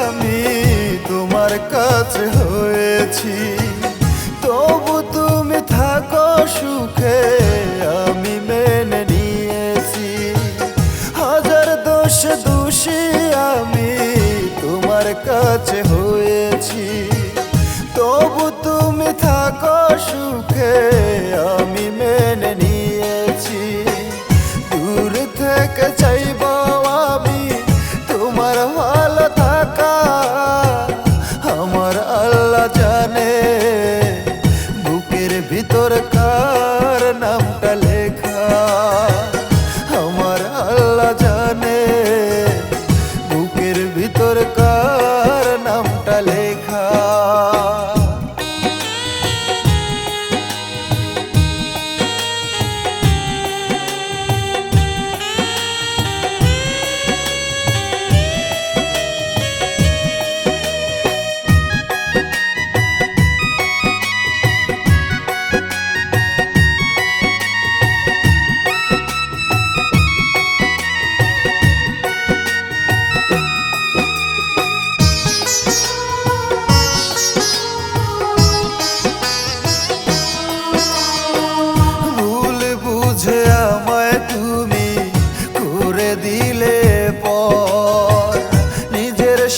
আমি তোমার কাছে হয়েছি, তবু তুমি থাকো সুখে আমি মেনে নিয়েছি। হাজার দোষ দোষী আমি তোমার কাছে হয়েছি, তবু তুমি থাকো সুখে আমি মেনে নিয়েছি। দূর থেকে চাইব আমি তোমার ভালো থাকা, আমার আল্লাহ জানে বুকের ভিতর কার নামটা লেখা। আমার আল্লাহ জানে বুকের ভিতর কার নামটা লেখা।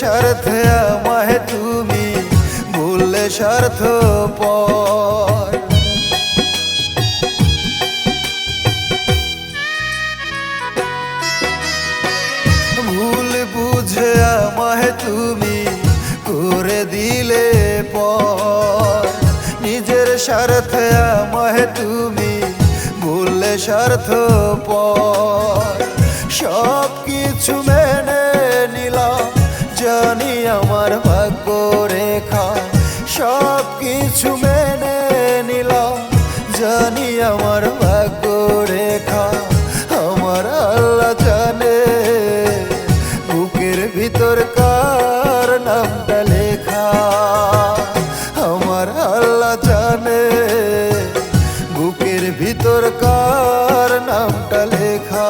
স্বার্থে আমায় তুমি ভুললে স্বার্থপর। ভুল বুঝে আমায় তুমি করে দিলে পর, নিজের স্বার্থে আমায় তুমি ভুললে স্বার্থপর। সব কিছু মেনে নিলাম জানি আমার ভাগ্য রেখা, সব কিছু মেনে নিলাম জানি আমার ভাগ্য রেখা। আমার আল্লাহ জানে বুকের ভিতর কার নামটা লেখা। আমার আল্লাহ জানে বুকের ভিতর কার নামটা লেখা।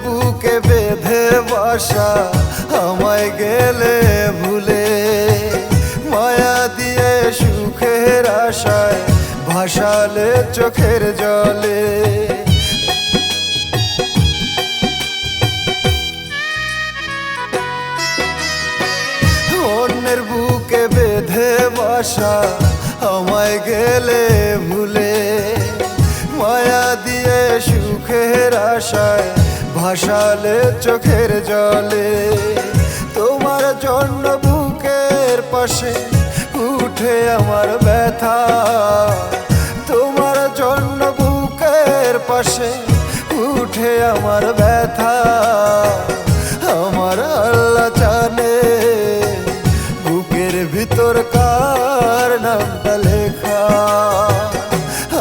বুকে বেঁধে বাসা আমায় গেলে ভুলে, মায়া দিয়ে সুখের আশায় ভাসালে চোখের জলে। অন্যের বুকে বেঁধে বাসা আমায় গেলে ভুলে, মায়া দিয়ে সুখের আশায় ভাসালে চোখের জলে। তোমার জন্য বুকের পাশে উঠে আমার ব্যথা, তোমার জন্য বুকের পাশে উঠে আমার ব্যথা। আমার আল্লাহ জানে বুকের ভিতর কার নামটা লেখা।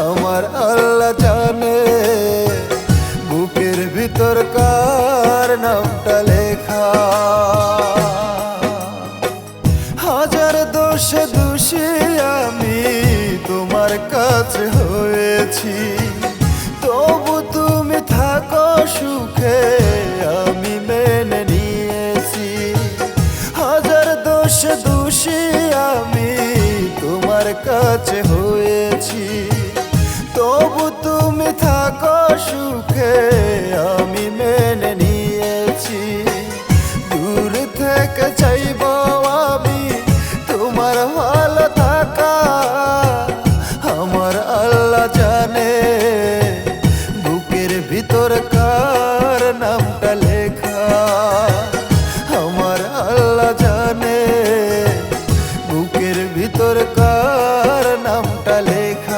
আমার আল্লাহ জানে বুকের ভিতর কার নামটা লেখা। হাজার দোষ দোষী আমি তোমার কাছে হয়েছি, তবু তুমি থাকো সুখে আমি মেনে নিয়েছি। হাজার দোষ দোষী আমি তোমার কাছে হয়েছি, তবু তুমি থাকো সুখে আমি মেনে নিয়েছি। দূর থেকে চাইব আমি তোমার ভালো থাকা, আমার আল্লাহ জানে বুকের ভিতর কার নামটা লেখা। আমার আল্লাহ জানে বুকের ভিতর কার নামটা লেখা।